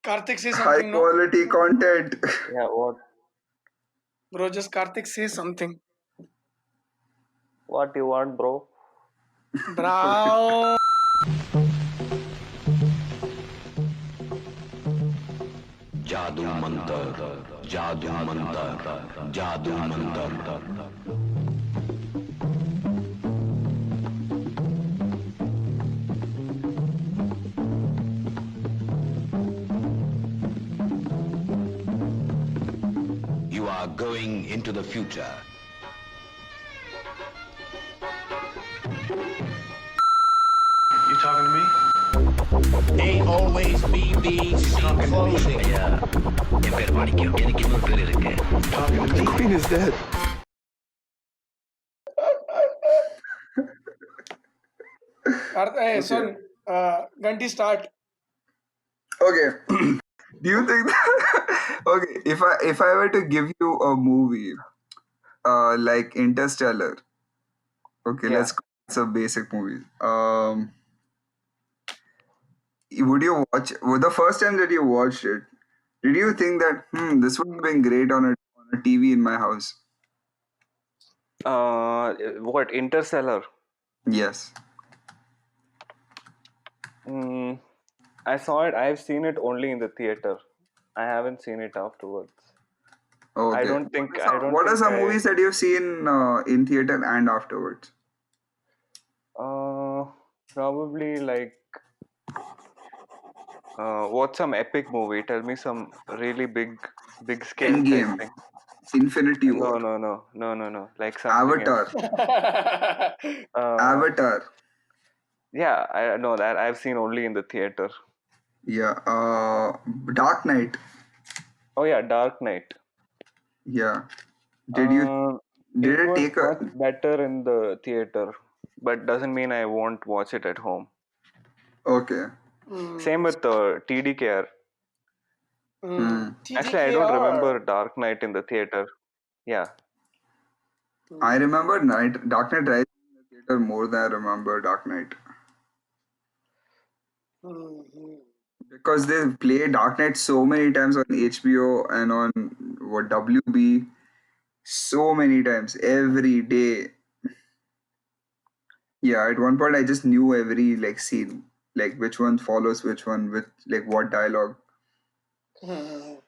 Karthik say High something, no? quality content. Yeah, what? Bro, just Karthik say something. What you want, bro? Bro. जादू मंतर जादू मंतर जादू Mantar You are going into the future. You talking to me? They always be the scene closing. என் பேர் மாணிக்கம். எனக்கு இன்னொரு பேர் இருக்கு. Talking to me? Queen is dead. Hey, son, Ganti start. Okay. Do you think that, okay, if I were to give you a movie like Interstellar, okay, Yeah. let's go. It's a basic movie. Would you watch? Well, the first time that you watched it, did you think that this would have been great on a TV in my house? What, Interstellar? Yes. I saw it. I've seen it only in the theater. I haven't seen it afterwards. Okay. I don't think. What are some movies that you've seen in theater and afterwards? Probably like. What's some epic movie? Tell me some really big scale type Endgame, thing. Infinity War, No. Like something Avatar, else. Avatar. Yeah, I know that. I've seen only in the theater. Yeah. Dark Knight. Oh yeah, Dark Knight. Yeah. Did It it was take much a better in the theater, but doesn't mean I won't watch it at home. okay? Same with TDKR. Actually, I don't TDKR. remember Dark Knight in the theater. Yeah. I remember Dark Knight Rises in the theater more than I remember Dark Knight because they play Dark Knight so many times on HBO and on what WB so many times every day. Yeah, at one point I just knew every like scene, like which one follows which one with like what dialogue. What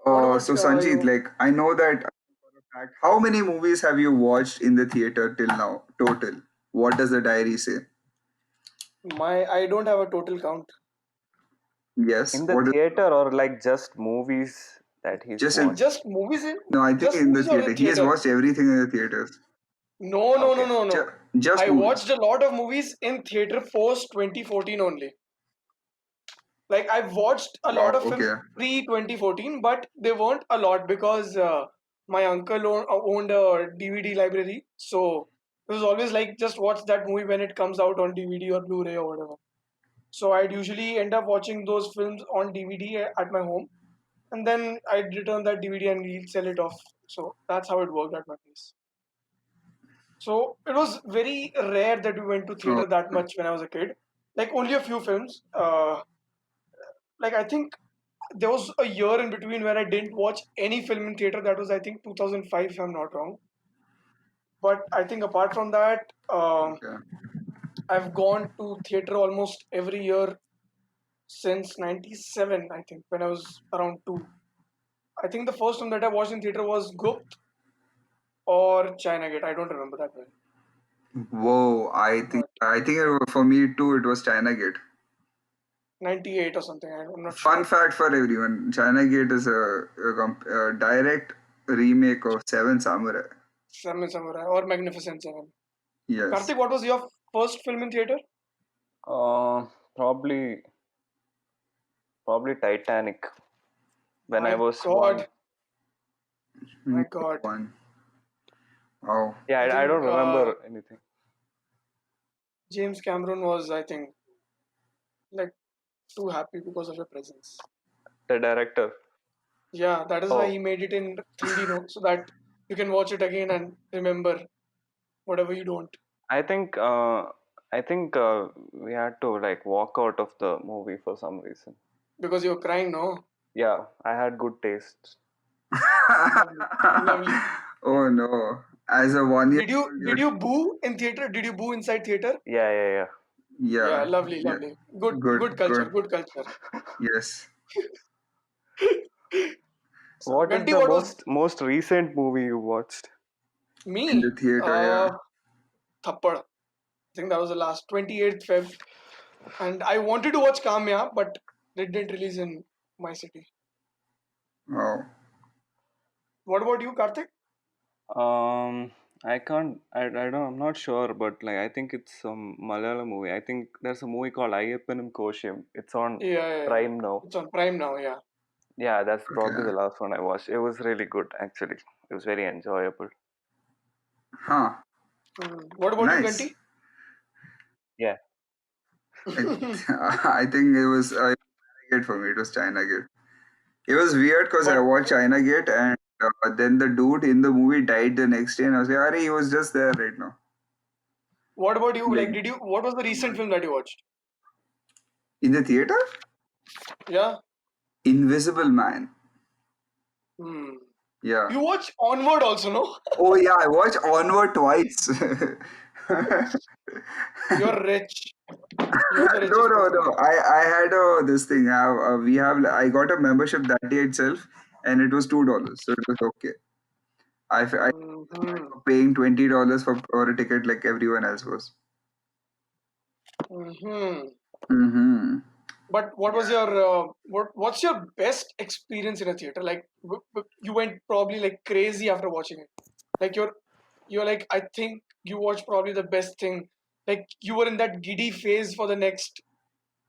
about So Sanjeet, you? like I know that for a fact. How many movies have you watched in the theater till now? Total. What does the diary say? I don't have a total count. Yes. In the What is theater or like just movies that he's just in? watched? Just movies in No, I think just in the movies or theater. in He has theater? watched everything in the theaters. No. Okay. Just I movies. watched a lot of movies in theater post 2014 only. Like I've watched a lot Wow. of films Okay. pre 2014, but they weren't a lot because my uncle owned a DVD library. So it was always like just watch that movie when it comes out on DVD or Blu-ray or whatever. So I'd usually end up watching those films on DVD at my home, and then I'd return that DVD and sell it off. So that's how it worked at my place. So it was very rare that we went to Oh, theater that much when I was a kid. Like only a few films. Like I think there was a year in between where I didn't watch any film in theater. That was I think 2005, if I'm not wrong. But I think apart from that, okay. I've gone to theater almost every year since '97. I think when I was around 2. I think the first time that I watched in theater was Gupt or China Gate. I don't remember that well. Whoa. But For me too, it was China Gate. 98 or something. I'm not Fun sure. fact for everyone: China Gate is a direct remake of Seven Samurai. Seven Samurai or Magnificent Seven. Yes. Karthik, what was your first film in theater? Probably Titanic. When I My was God, one. my God. One. Wow. Yeah, I I think don't remember anything. James Cameron was, I think, like too happy because of your presence. The director. Yeah, that is why he Oh, made it in 3D, no, so that you can watch it again and remember whatever you don't. I think I think we had to like walk out of the movie for some reason. Because you're crying, no? Yeah, I had good taste. Lovely, lovely. Oh no. As a 1 year Did you old, did you boo in theater? Did you boo inside theater? Yeah, yeah, yeah. Yeah, yeah, lovely, yeah. lovely. Good, Good, good culture, good. good culture. Yes. So, What is Ganti, the what was most recent movie you watched? In the me? theater, yeah. Thappad. I think that was the last 28th Feb, and I wanted to watch Kamya, but they didn't release in my city. Oh. What about you, Karthik? I can't. I don't. I'm not sure, but like I think it's some Malayalam movie. I think there's a movie called Ayyappanum Koshim. It's on Yeah, yeah, yeah. Prime now. It's on Prime now. Yeah. Yeah, that's probably Okay. the last one I watched. It was really good, actually. It was very enjoyable. Huh. What about you, Nice. Ganti? Yeah. I, I think it was China Gate for me. It was China Gate. It was weird because I But watched China Gate and then the dude in the movie died the next day, and I was like, "Arey, he was just there right now." what about you? Like Like, did you? What was the recent film that you watched? in the theater, Yeah. Invisible Man. Hmm. Yeah. You watch Onward also, no? Oh yeah, I watched Onward twice. You're rich. You're the No, richest no, person. no. I had this thing. I got a membership that day itself, and it was $2, so it was okay. I Mm-hmm. paying $20 for a ticket like everyone else was. Mm-hmm. Mm-hmm. But what was Yeah. your what's your best experience in a theater? Like you went probably like crazy after watching it. Like you're like I think you watched probably the best thing. Like you were in that giddy phase for the next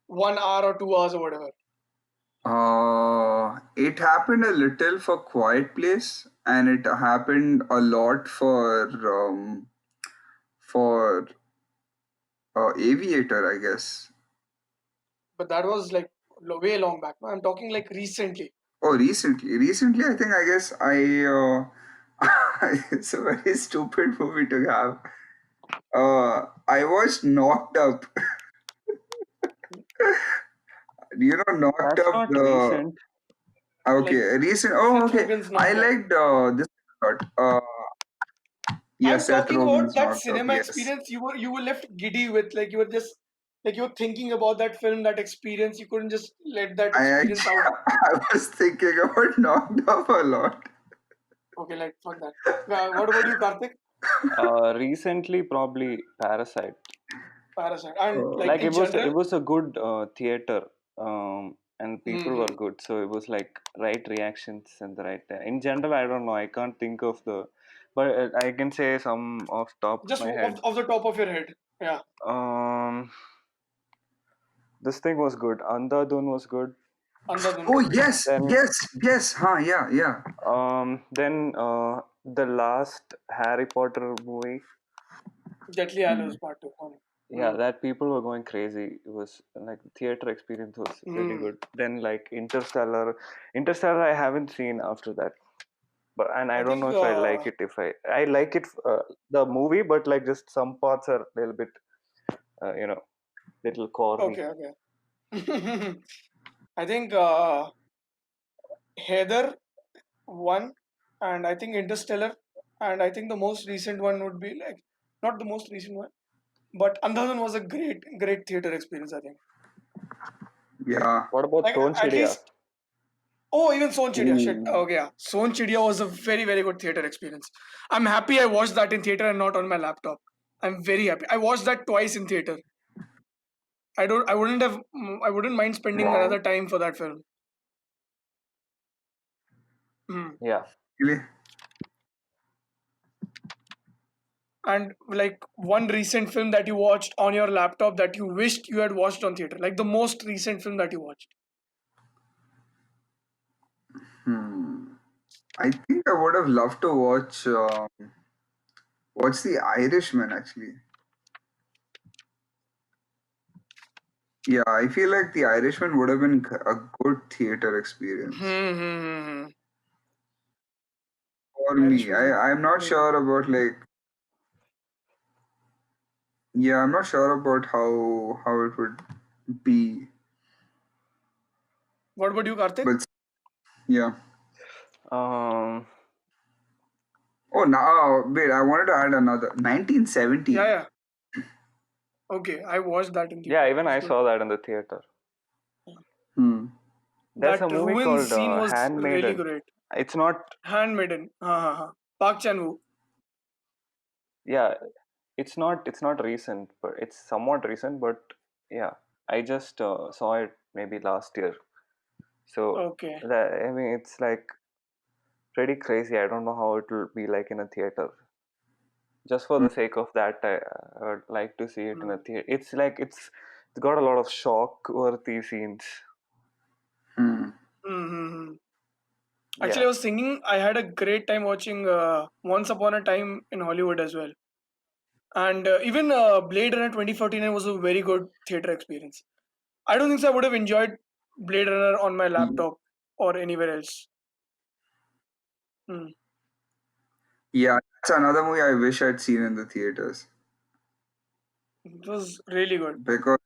1 hour or 2 hours or whatever. It happened a little for Quiet Place, and it happened a lot for Aviator, I guess. But that was like way long back. No? I'm talking like recently. Oh, recently, I think I guess it's a very stupid movie to have. I watched Knocked Up. Do you know Knocked That's Up? not The recent. Like okay, recent. Oh, Seth okay. Rogen's I knocked up. liked this a lot. Yeah, I'm Seth talking about Rogen's that Knocked Up. cinema Yes, experience. You were left giddy with like you were just like you were thinking about that film, that experience. You couldn't just let that I experience actually out. I was thinking about Knocked Up a lot. Okay, like fuck that. What about you, Karthik? Recently, probably Parasite. Parasite. And Oh, like Like in it general, was a good theater, and people were hmm good, so it was like right reactions and the right time. In general, I don't know. I can't think of the, but I can say some off top of just my head. off the top of your head. Yeah, Um, this thing was good. Andhadhun was good. Andhadhun oh was good. yes, Then, yes, yes. Huh? Yeah, yeah. the last Harry Potter movie. Deathly Hmm. Hallows Part 2. Yeah, that people were going crazy. It was like the theater experience was really Hmm. good. Then like Interstellar I haven't seen after that. But and I I don't know think. if I like it. If I like it, the movie, but like just some parts are a little bit, uh, you know, little corny. Okay, okay. I think Heather one, and I think Interstellar, and I think the most recent one would be like not the most recent one, but Andhadhun was a great theater experience. I think Yeah. What about like at Sonchidia? least. Oh, even Son Chidiya. Shit. Ooh. Okay, yeah. Son Chidiya was a very good theater experience. I'm happy I watched that in theater and not on my laptop. I'm very happy. I watched that twice in theater. I wouldn't mind spending Wow. another time for that film. Hmm. Yeah. Really? And like one recent film that you watched on your laptop that you wished you had watched on theater, like the most recent film that you watched. Hmm. I think I would have loved to watch The Irishman actually. Yeah, I feel like The Irishman would have been a good theater experience Hmm. for Irish me. was a I'm not very good. sure about like Yeah, I'm not sure about how it would be, What about you, Karthik? but yeah. Um, Oh, now wait, I wanted to add another Yeah, 1970. yeah. Okay, I watched that in yeah, theater. It even was I good. saw that in the theater. Hmm. There's That a movie ruin called scene was really Handmaiden. great. It's not, Handmaiden. Ha ha ha. Park Chan Wook. yeah, it's not recent, but it's somewhat recent. But yeah, I just saw it maybe last year. So Okay. that, I mean, it's like pretty crazy. I don't know how it will be like in a theater. Just for the sake of that, I would like to see it in a Hmm. theater. It's like it's got a lot of shock-worthy scenes. Hmm. Mm-hmm. Actually, Yeah, I was thinking I had a great time watching Once Upon a Time in Hollywood as well. And even Blade Runner 2049 was a very good theater experience. I don't think so I would have enjoyed Blade Runner on my Hmm. laptop or anywhere else. Hmm. Yeah, that's another movie I wish I'd seen in the theaters It was really good. because.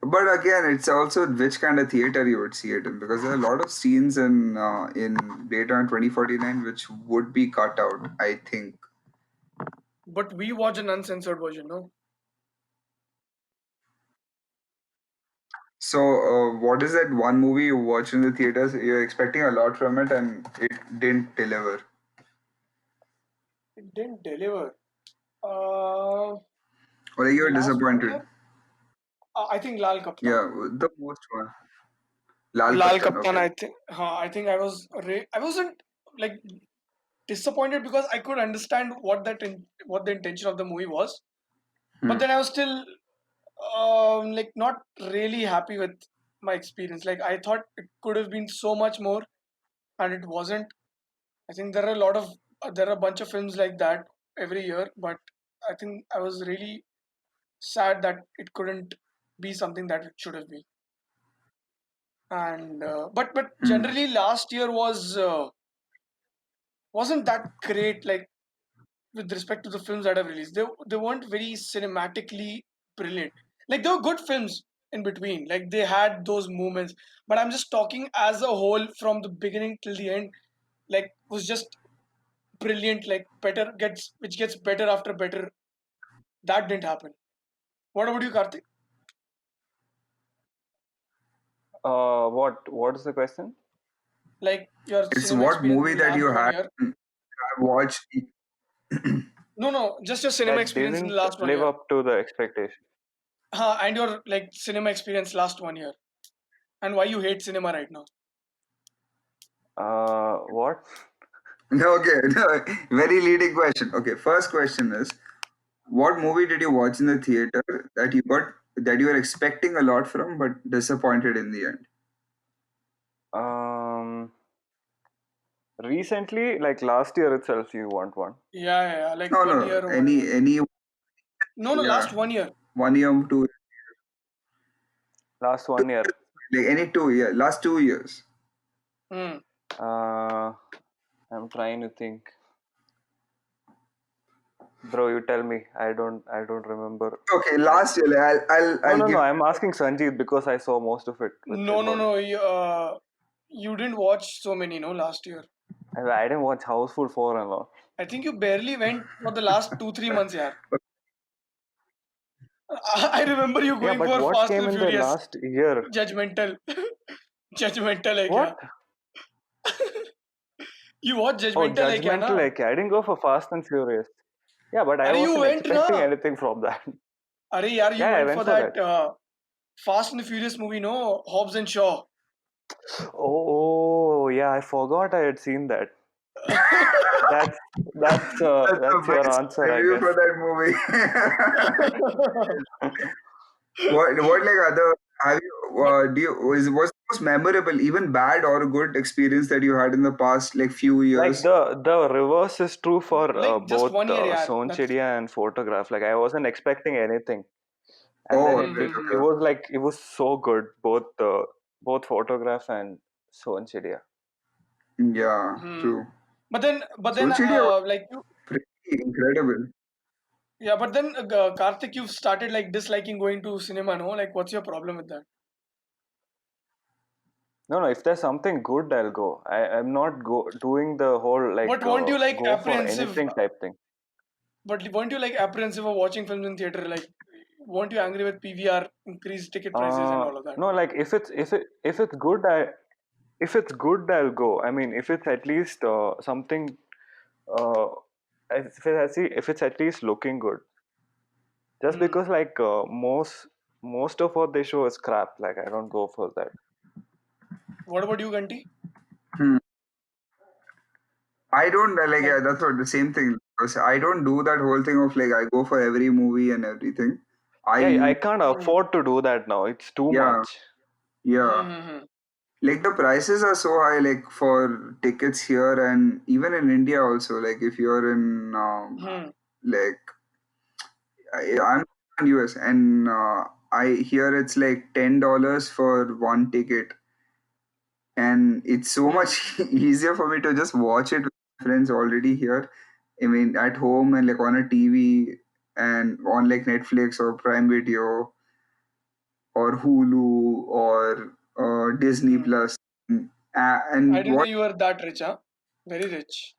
But again, it's also which kind of theater you would see it in, because there are a lot of scenes in Blade Runner 2049 which would be cut out, I think. But we watched an uncensored version, no? So, what is that one movie you watch in the theaters? You're expecting a lot from it and it didn't deliver, It didn't deliver. Uh, or you're last one disappointed. year? I think Lal Kaptan. Yeah, the most one. Lal Lal Kaptan. Kaptan, Okay. I think I wasn't like disappointed because I could understand what the intention of the movie was, but Hmm. then I was still like not really happy with my experience. Like I thought it could have been so much more, and it wasn't. I think there are a bunch of films like that every year, but I think I was really sad that it couldn't be something that it should have been. And but Hmm. generally last year wasn't that great. Like with respect to the films that have released, they weren't very cinematically brilliant. Like they were good films in between. Like they had those moments, but I'm just talking as a whole from the beginning till the end. Like was just brilliant. Like better gets which gets better after better. That didn't happen. What about you, Karthik? what is the question? Like your It's cinema what experience in movie the that last you one had year? watched. No, no, just your cinema That experience in the didn't last one live year. up to the expectation. And your like cinema experience last one year, and why you hate cinema right now. What? Okay, no, very leading question. Okay, first question is, what movie did you watch in the theater that you were expecting a lot from but disappointed in the end? Um, Recently, like last year itself, you want one. Yeah, yeah, yeah, like No, one no, year or whatever. any No, no, yeah, last one year. 1 year, 2, Last two 1 year. like any 2 year, last 2 years. Hmm. Uh, I'm trying to think. Bro, you tell me. I don't remember. Okay, Like, last year. no, I'll no, no. give. I'm asking Sanjeev because I saw most of it with No, him no, only. no. You didn't watch so many, no, last year. I didn't watch Houseful 4 and all. I think you barely went for the last 2 3 months, yeah. I remember you Yeah, going but for what Fast came and in the Furious. last year? Judgmental, judgmental है क्या? What? You watch Oh, Judgmental है क्या Judgmental. ना? Like, I didn't go for Fast and Furious. Yeah, but I अरे you wasn't went ना? expecting anything from that. अरे यार you Yeah, I went went for for that. that Fast and Furious movie, no? Hobbs and Shaw. Oh, yeah, I forgot I had seen that. That's That's the that's your best answer, I review guess. for that movie. What like other have you But do you was the most memorable, even bad or good experience that you had in the past like few Like years? the reverse is true for like just both 1 year, yeah. That's Soncheria and Photograph. Like I wasn't expecting anything, and then Oh, it right, it, mm-hmm. it okay. was like it was so good. Both Photograph and Soncheria. Yeah, Hmm. true. But then Soul City was like you pretty incredible. Yeah, but then Karthik, you've started like disliking going to cinema, no? Like, what's your problem with that? No, no. If there's something good, I'll go. I'm not doing the whole like But weren't you like go for apprehensive? anything type thing. But weren't you like apprehensive of watching films in theater? Like, weren't you angry with PVR, increased ticket prices, and all of that? No, like if it's good, if it's good, I'll go. I mean, if it's at least something, uh, if it's at least looking good. Just Hmm. because like most of what they show is crap. Like I don't go for that. What about you, Ganti? Hmm. I don't like, Like, yeah, that's what the same thing. Because I don't do that whole thing of like I go for every movie and everything. I Yeah, I use, can't hmm, afford to do that now. It's too yeah, much. yeah. hmm, hmm, hmm. Like the prices are so high, like for tickets here and even in India also. Like if you're in, Hmm. like I'm in US and I hear it's like $10 for one ticket, and it's so Hmm. much easier for me to just watch it with friends already here. I mean, at home and like on a TV and on like Netflix or Prime Video or Hulu or Disney Hmm. Plus. I And didn't know what? you were that rich, huh? Very rich.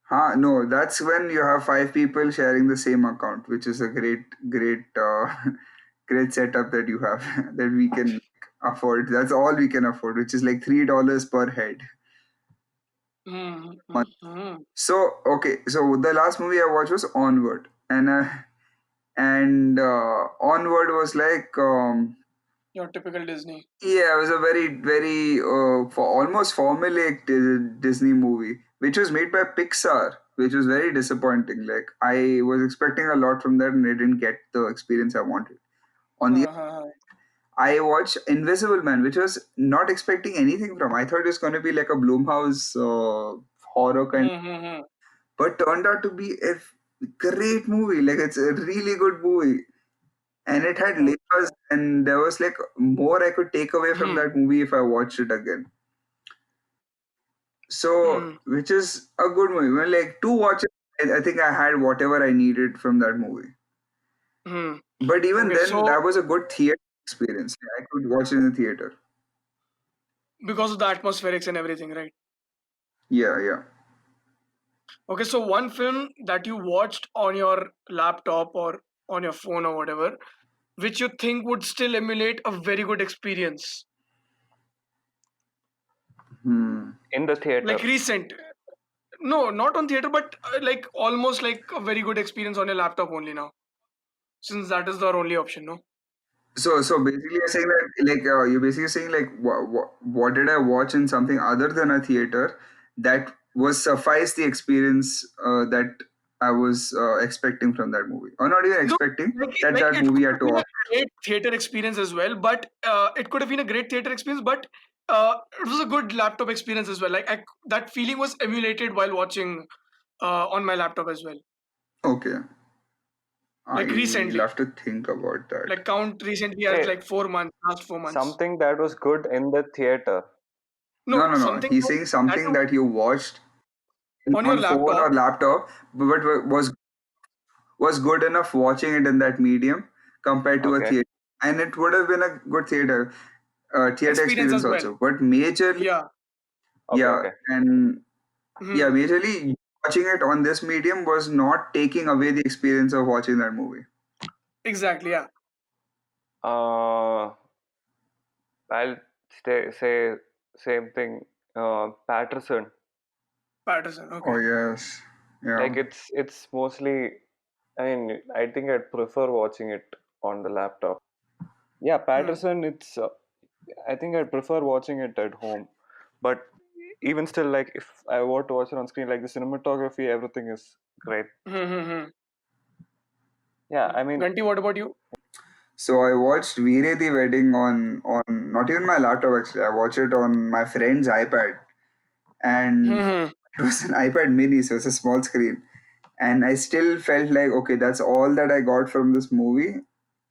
Huh? No, that's when you have five people sharing the same account, which is a great, great setup that you have that we can afford. That's all we can afford, which is like $3 per head. Hmm. Hmm. Hmm. So okay, so the last movie I watched was Onward, and Onward was like Your typical Disney. yeah, it was a very for almost formulaic Disney movie, which was made by Pixar, which was very disappointing. Like I was expecting a lot from that, and I didn't get the experience I wanted. On the Uh-huh. I watched Invisible Man, which was not expecting anything from. I thought it was going to be like a Blumhouse horror kind, Hmm. Hmm. Hmm. but turned out to be a great movie. Like it's a really good movie, and it had layers, Okay. and there was like more I could take away from Hmm. that movie if I watched it again. So, Hmm. which is a good movie. Well, like to watch it, I think I had whatever I needed from that movie. Hmm. But even Okay, then, so that was a good theater experience. I could watch it in the theater. because of the atmospherics and everything, right? Yeah, yeah. Okay, so one film that you watched on your laptop or on your phone or whatever, which you think would still emulate a very good experience, Hmm. In the theater. like recent. No, not on theater, but like almost like a very good experience on your laptop only now, since that is the only option, no? So basically, you're saying that like you're basically saying like what did I watch in something other than a theater that was suffice the experience that I was expecting from that movie, or not even No, expecting that like that it could movie have had to been a offer. great theater experience as well, but it could have been a great theater experience, but it was a good laptop experience as well. Like that feeling was emulated while watching on my laptop as well. Okay, Like I'll recently, have to think about that. like count recently as Hey, like 4 months, last 4 months. something that was good in the theater. No, No, no, no. something He's saying that something you that you watched on your on phone or laptop laptop, but was good enough watching it in that medium compared to a Okay. theater, and it would have been a good theater experience experience as well. also. But majorly, Yeah. Okay. yeah, Okay. and yeah, Hmm. majorly watching it on this medium was not taking away the experience of watching that movie. Exactly. Yeah. Uh, I'll say same thing. Patterson. Patterson. Oh Okay. yes, Like yeah. it's mostly. I mean, I think I'd prefer watching it on the laptop. Yeah, Hmm. Patterson. I think I'd prefer watching it at home, but even still, like if I were to watch it on screen, like the cinematography, everything is great. Hmm. Hmm. Hmm. Yeah, Hmm. I mean, Ganti, what about you? So I watched Veere the Wedding on not even my laptop actually. I watched it on my friend's iPad, Hmm. and Hmm. it was an iPad mini, so it's a small screen. And I still felt like okay, that's all that I got from this movie,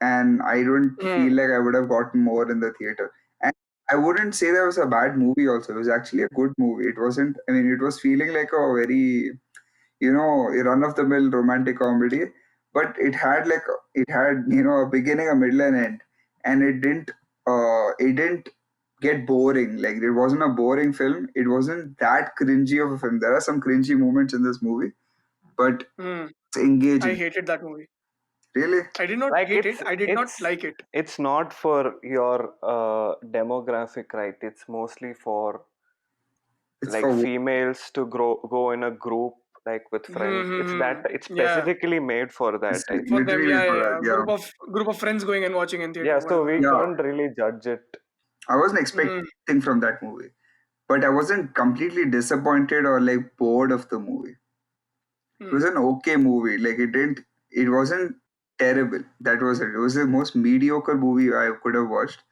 and I don't Hmm. feel like I would have gotten more in the theater. And I wouldn't say that was a bad movie. Also, it was actually a good movie. It wasn't. It was feeling like a very run of the mill romantic comedy, but it had a beginning, a middle, and end, and it didn't get boring. Like, it wasn't a boring film. It wasn't that cringy of a film. There are some cringy moments in this movie, but Hmm. it's I engaging. hated that movie. Really, I did not Like hate it. I did not like it. it's not for your demographic, right? It's mostly for it's like for females to go in a group like with friends. It's Yeah, specifically made for that, it's I for think. them. literally Yeah, made yeah, for that. yeah. Yeah, Group of friends going and watching in theater, Yeah, so whatever. we yeah. can't really judge it. I wasn't expecting Hmm. anything from that movie, but I wasn't completely disappointed or like bored of the movie. It Hmm. was an okay movie. Like, it wasn't terrible. That was it. It was the most mediocre movie I could have watched,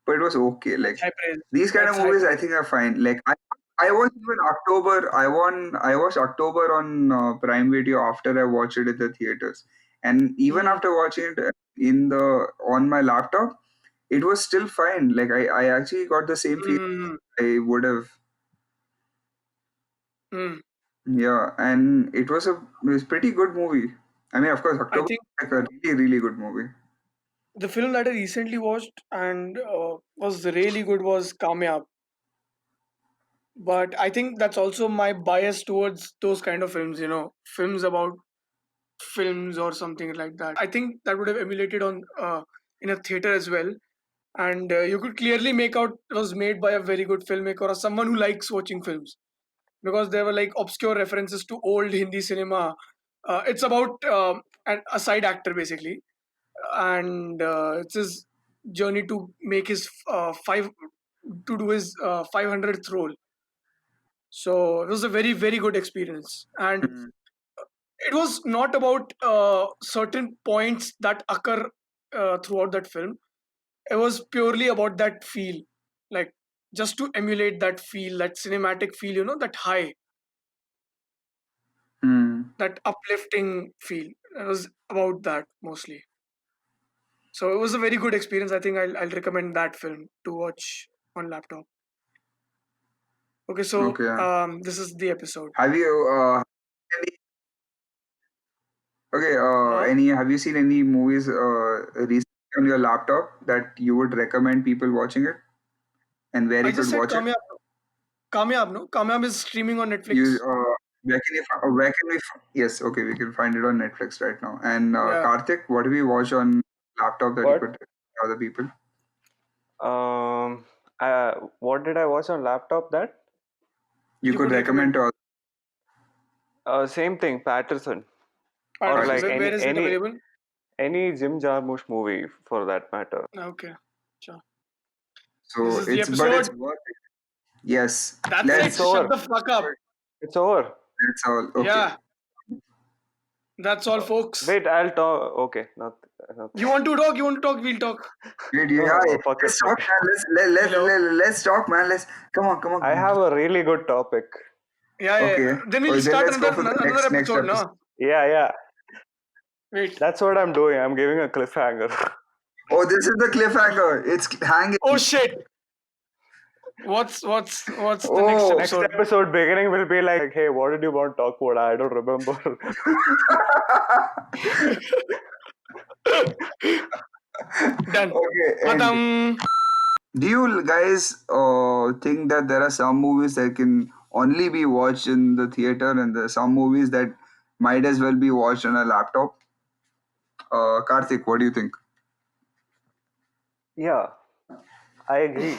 but it was okay. That's Like, high praise. these kind of That's high movies, I praise. think are fine. Like, I watched even October. I watched October on Prime Video after I watched it in the theaters, and even Hmm. after watching it on my laptop, it was still fine. Like, I actually got the same feeling Hmm. I would have. Hmm. Yeah, and it was pretty good movie. I mean, of course, I October think is like a really, really good movie. the film that I recently watched and was really good was Kamyab. But I think that's also my bias towards those kind of films. Films about films or something like that. I think that would have emulated on in a theater as well, and you could clearly make out it was made by a very good filmmaker or someone who likes watching films, because there were like obscure references to old Hindi cinema. It's about a side actor basically, and it's his journey to make his five to do his 500th role. So it was a very very good experience, and Mm. it was not about certain points that occur throughout that film. It was purely about that feel, like just to emulate that feel, that cinematic feel, that high, Mm. that uplifting feel. It was about that mostly. So it was a very good experience. I think I'll recommend that film to watch on laptop. Okay, so Okay. this is the episode. Have you any okay? Huh? Have you seen any movies recently on your laptop that you would recommend people watching it, and where I you just could said watch it? Kamyab. Kamyab, no? Kamyab is streaming on You Netflix. where can we? Yes, okay, we can find it on Netflix right now. And Yeah. Karthik, what do we watch on laptop that you What? could tell other people? Um, what did I watch on laptop that? You You could could recommend. recommend to Same thing, Patterson, or Patterson. like Patterson. Where is it available? any Jim Jarmusch movie for that matter. Okay. Sure. This So is the it's episode. worth it. Yes. That's Hey, it. it's Let's Shut over. the fuck up. It's over. That's all. Okay. Yeah. That's all, folks. Wait, I'll talk. Okay, not. You want to talk? You want to talk? We'll talk. Wait, No, yeah, no, fuck it, let's fuck talk, it. man. Hello. Let's talk, man. Let's come on, come on. I have a really good topic. Yeah, yeah. Okay. Then Oh, we'll then start let's go for the another next episode, episode. no? Yeah. Wait. That's what I'm doing. I'm giving a cliffhanger. Oh, this is the cliffhanger. It's hanging. Oh shit. What's the next Oh. Next episode? episode beginning will be like, hey, what did you want to talk about? I don't remember. Done. Okay. And Khatam. do you guys think that there are some movies that can only be watched in the theater, and there are some movies that might as well be watched on a laptop? Karthik, what do you think? Yeah, I agree.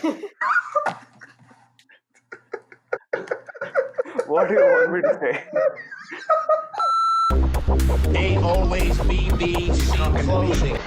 What do you want me to say? They always be the closing.